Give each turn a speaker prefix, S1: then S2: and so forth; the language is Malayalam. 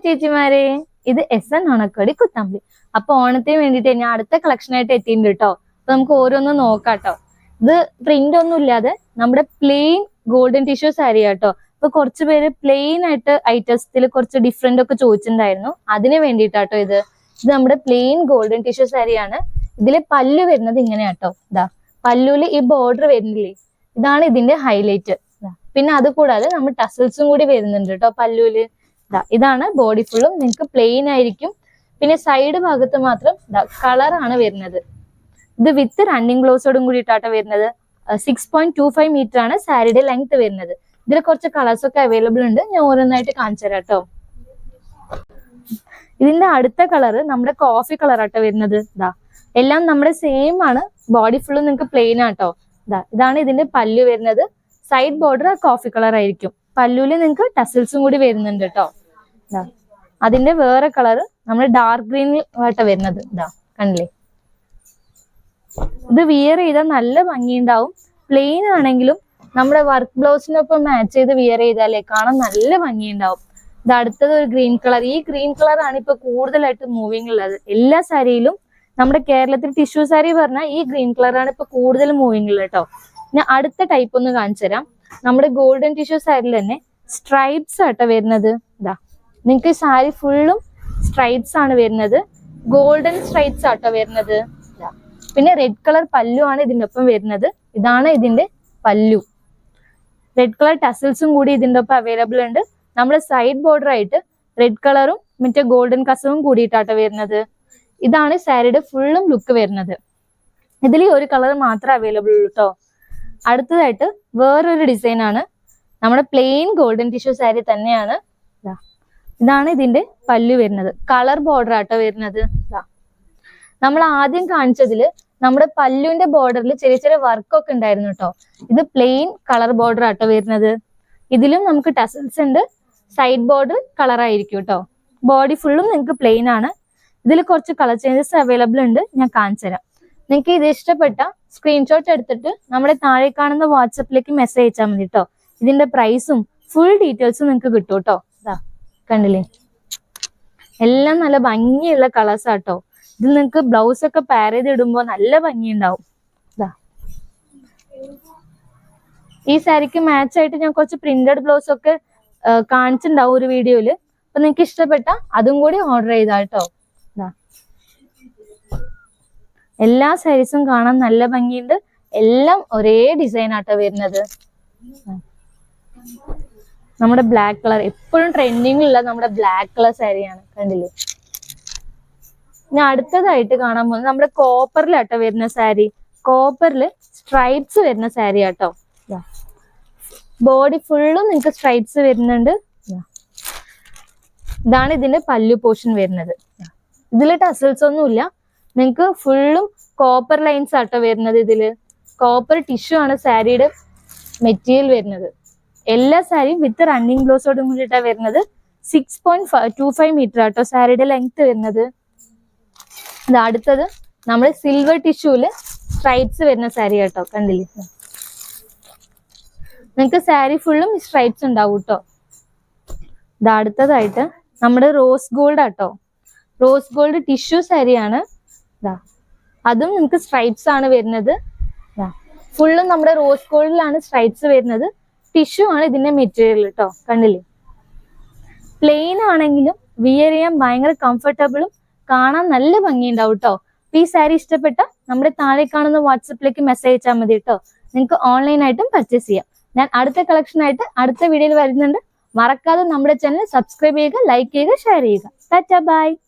S1: ചേച്ചിമാരെ, ഇത് SN ഓണക്കോടി കുത്തമ്പി. അപ്പൊ ഓണത്തിന് വേണ്ടിട്ട് ഞാൻ അടുത്ത കളക്ഷൻ ആയിട്ട് എത്തിയിട്ടുണ്ട് കേട്ടോ. അപ്പൊ നമുക്ക് ഓരോന്നും നോക്കാട്ടോ. ഇത് പ്രിന്റ് ഒന്നും ഇല്ലാതെ നമ്മുടെ പ്ലെയിൻ ഗോൾഡൻ ടിഷ്യൂ സാരി ആട്ടോ. അപ്പൊ കുറച്ച് പേര് പ്ലെയിൻ ആയിട്ട് ഐറ്റംസിൽ കുറച്ച് ഡിഫറെന്റ് ഒക്കെ ചോദിച്ചിട്ടുണ്ടായിരുന്നു. അതിന് വേണ്ടിയിട്ടാട്ടോ ഇത് നമ്മുടെ പ്ലെയിൻ ഗോൾഡൻ ടിഷ്യൂ സാരിയാണ്. ഇതിലെ പല്ലു വരുന്നത് ഇങ്ങനെയാട്ടോ. ഇതാ പല്ലുവില് ഈ ബോർഡർ വരുന്നില്ലേ, ഇതാണ് ഇതിന്റെ ഹൈലൈറ്റ്. പിന്നെ അത് കൂടാതെ നമ്മൾ ടസൽസും കൂടി വരുന്നുണ്ട് കേട്ടോ പല്ലുവില്. ഇതാണ് ബോഡി ഫുള്ളും നിങ്ങൾക്ക് പ്ലെയിൻ ആയിരിക്കും. പിന്നെ സൈഡ് ഭാഗത്ത് മാത്രം കളറാണ് വരുന്നത്. ഇത് വിത്ത് റണ്ണിങ് ഗ്ലോസോടും കൂടിയിട്ടാട്ടോ വരുന്നത്. 6.25 മീറ്റർ ആണ് സാരിയുടെ ലെങ്ത് വരുന്നത്. ഇതിൽ കുറച്ച് കളേഴ്സ് ഒക്കെ അവൈലബിൾ ഉണ്ട്. ഞാൻ ഓരോന്നായിട്ട് കാണിച്ചു തരാം കേട്ടോ. ഇതിന്റെ അടുത്ത കളർ നമ്മുടെ കോഫി കളർ ആട്ടോ വരുന്നത്. എല്ലാം നമ്മുടെ സെയിം ആണ്. ബോഡി ഫുള്ളും നിങ്ങൾക്ക് പ്ലെയിൻ ആട്ടോ. ഇതാണ് ഇതിന്റെ പല്ലു വരുന്നത്. സൈഡ് ബോർഡർ കോഫി കളർ ആയിരിക്കും. പല്ലുവില് നിങ്ങൾക്ക് ടസൽസും കൂടി വരുന്നുണ്ട് കേട്ടോ. അതിന്റെ വേറെ കളർ നമ്മുടെ ഡാർക്ക് ഗ്രീൻ ആയിട്ട് വരുന്നത്. കണ്ടില്ലേ, ഇത് വിയർ ചെയ്താൽ നല്ല ഭംഗിയുണ്ടാവും. പ്ലെയിൻ ആണെങ്കിലും നമ്മുടെ വർക്ക് ബ്ലൗസിനൊപ്പം മാച്ച് ചെയ്ത് വിയർ ചെയ്താലേ കാണാൻ നല്ല ഭംഗിയുണ്ടാവും. ഇത് അടുത്തത് ഒരു ഗ്രീൻ കളർ. ഈ ഗ്രീൻ കളർ ആണ് ഇപ്പൊ കൂടുതലായിട്ട് മൂവിങ് ഉള്ളത് എല്ലാ സാരിയിലും. നമ്മുടെ കേരളത്തിൽ ടിഷ്യൂ സാരി പറഞ്ഞാൽ ഈ ഗ്രീൻ കളറാണ് ഇപ്പൊ കൂടുതൽ മൂവിങ് ഉള്ളത് കേട്ടോ. ഞാൻ അടുത്ത ടൈപ്പ് ഒന്ന് കാണിച്ചു തരാം. നമ്മുടെ ഗോൾഡൻ ടിഷ്യൂ സാരിയിൽ തന്നെ സ്ട്രൈപ്സ് ആട്ടോ വരുന്നത്. നിങ്ങൾക്ക് സാരി ഫുള്ളും സ്ട്രൈപ്സ് ആണ് വരുന്നത്. ഗോൾഡൻ സ്ട്രൈപ്സ് ആട്ടോ വരുന്നത്. പിന്നെ റെഡ് കളർ പല്ലു ആണ് ഇതിന്റെ ഒപ്പം വരുന്നത്. ഇതാണ് ഇതിന്റെ പല്ലു. റെഡ് കളർ ടസൽസും കൂടി ഇതിന്റെ ഒപ്പം അവൈലബിൾ ഉണ്ട്. നമ്മുടെ സൈഡ് ബോർഡർ ആയിട്ട് റെഡ് കളറും മറ്റേ ഗോൾഡൻ കസവും കൂടിയിട്ടാട്ടോ വരുന്നത്. ഇതാണ് സാരിയുടെ ഫുള്ളും ലുക്ക് വരുന്നത്. ഇതിൽ ഒരു കളർ മാത്രമേ അവൈലബിൾ ഉള്ളൂ കേട്ടോ. അടുത്തതായിട്ട് വേറൊരു ഡിസൈൻ ആണ്. നമ്മുടെ പ്ലെയിൻ ഗോൾഡൻ ടിഷ്യൂ സാരി തന്നെയാണ്. ഇതാണ് ഇതിന്റെ പല്ലു വരുന്നത്. കളർ ബോർഡർ ആട്ടോ വരുന്നത്. നമ്മൾ ആദ്യം കാണിച്ചതില് നമ്മുടെ പല്ലുവിന്റെ ബോർഡറിൽ ചെറിയ ചെറിയ വർക്കൊക്കെ ഉണ്ടായിരുന്നു കേട്ടോ. ഇത് പ്ലെയിൻ കളർ ബോർഡർ ആട്ടോ വരുന്നത്. ഇതിലും നമുക്ക് ടസൽസ് ഉണ്ട്. സൈഡ് ബോർഡർ കളർ ആയിരിക്കും കേട്ടോ. ബോഡി ഫുള്ളും നിങ്ങൾക്ക് പ്ലെയിൻ ആണ്. ഇതിൽ കുറച്ച് കളർ ചേഞ്ചസ് അവൈലബിൾ ഉണ്ട്. ഞാൻ കാണിച്ചു തരാം. നിങ്ങൾക്ക് ഇത് ഇഷ്ടപ്പെട്ട സ്ക്രീൻഷോട്ട് എടുത്തിട്ട് നമ്മുടെ താഴെ കാണുന്ന വാട്സപ്പിലേക്ക് മെസ്സേജ് അയച്ചാൽ മതി കേട്ടോ. ഇതിന്റെ പ്രൈസും ഫുൾ ഡീറ്റെയിൽസും നിങ്ങൾക്ക് കിട്ടും കേട്ടോ. കണ്ടില്ലേ, എല്ലാം നല്ല ഭംഗിയുള്ള കളേഴ്സ് ആട്ടോ. ഇത് നിങ്ങൾക്ക് ബ്ലൗസ് ഒക്കെ പെയർ ചെയ്ത് ഇടുമ്പോൾ നല്ല ഭംഗിയുണ്ടാവും. ഈ സാരിക്ക് മാച്ച് ആയിട്ട് ഞാൻ കുറച്ച് പ്രിന്റഡ് ബ്ലൗസ് ഒക്കെ കാണിച്ചിട്ടുണ്ടാവും ഒരു വീഡിയോയില്. അപ്പൊ നിങ്ങൾക്ക് ഇഷ്ടപ്പെട്ട അതും കൂടി ഓർഡർ ചെയ്താ കേട്ടോ. എല്ലാ സാരീസും കാണാൻ നല്ല ഭംഗിയുണ്ട്. എല്ലാം ഒരേ ഡിസൈൻ ആട്ടോ വരുന്നത്. നമ്മുടെ ബ്ലാക്ക് കളർ എപ്പോഴും ട്രെൻഡിങ്ങിലുള്ള നമ്മുടെ ബ്ലാക്ക് കളർ സാരിയാണ്. കണ്ടില്ലേ, ഞാൻ അടുത്തതായിട്ട് കാണാൻ പോകുന്നത് നമ്മുടെ കോപ്പറിലാട്ടോ വരുന്ന സാരി. കോപ്പറിൽ സ്ട്രൈപ്സ് വരുന്ന സാരി ആട്ടോ. ബോഡി ഫുള്ളും നിങ്ങൾക്ക് സ്ട്രൈപ്സ് വരുന്നുണ്ട്. ഇതാണ് ഇതിന്റെ പല്ലു പോർഷൻ വരുന്നത്. ഇതിൽ ടസൽസ് ഒന്നുമില്ല. നിങ്ങൾക്ക് ഫുള്ളും കോപ്പർ ലൈൻസ് ആട്ടോ വരുന്നത്. ഇതില് കോപ്പർ ടിഷ്യൂ ആണ് സാരിയുടെ മെറ്റീരിയൽ വരുന്നത്. എല്ലാ സാരിയും വിത്ത് റണ്ണിങ് ബ്ലൗസോടും കൂടിയിട്ടാണ് വരുന്നത്. 6.25 മീറ്റർ ആട്ടോ സാരിയുടെ ലെങ്ത് വരുന്നത്. ഇത് അടുത്തത് നമ്മൾ സിൽവർ ടിഷ്യൂല് സ്ട്രൈപ്സ് വരുന്ന സാരി കേട്ടോ. കണ്ടില്ലേ, നിങ്ങൾക്ക് സാരി ഫുള്ളും സ്ട്രൈപ്സ് ഉണ്ടാവും കേട്ടോ. ഇത് അടുത്തതായിട്ട് നമ്മുടെ റോസ് ഗോൾഡ് ആട്ടോ. റോസ് ഗോൾഡ് ടിഷ്യൂ സാരിയാണ്. അതും നിങ്ങൾക്ക് സ്ട്രൈപ്സ് ആണ് വരുന്നത്. ഫുള്ളും നമ്മുടെ റോസ് ഗോൾഡിലാണ് സ്ട്രൈപ്സ് വരുന്നത്. ടിഷ്യൂ ആണ് ഇതിന്റെ മെറ്റീരിയൽ കേട്ടോ. കണ്ടില്ലേ, പ്ലെയിൻ ആണെങ്കിലും വിയർ ചെയ്യാൻ ഭയങ്കര കംഫർട്ടബിളും കാണാൻ നല്ല ഭംഗിയുണ്ടാവും കേട്ടോ. ഈ സാരി ഇഷ്ടപ്പെട്ട നമ്മുടെ താഴെ കാണുന്ന വാട്സപ്പിലേക്ക് മെസ്സേജ് അയച്ചാൽ മതി കേട്ടോ. നിങ്ങൾക്ക് ഓൺലൈനായിട്ടും പർച്ചേസ് ചെയ്യാം. ഞാൻ അടുത്ത കളക്ഷൻ ആയിട്ട് അടുത്ത വീഡിയോയിൽ വരുന്നുണ്ട്. മറക്കാതെ നമ്മുടെ ചാനൽ സബ്സ്ക്രൈബ് ചെയ്യുക, ലൈക്ക് ചെയ്യുക, ഷെയർ ചെയ്യുക. ടാറ്റാ, ബൈ.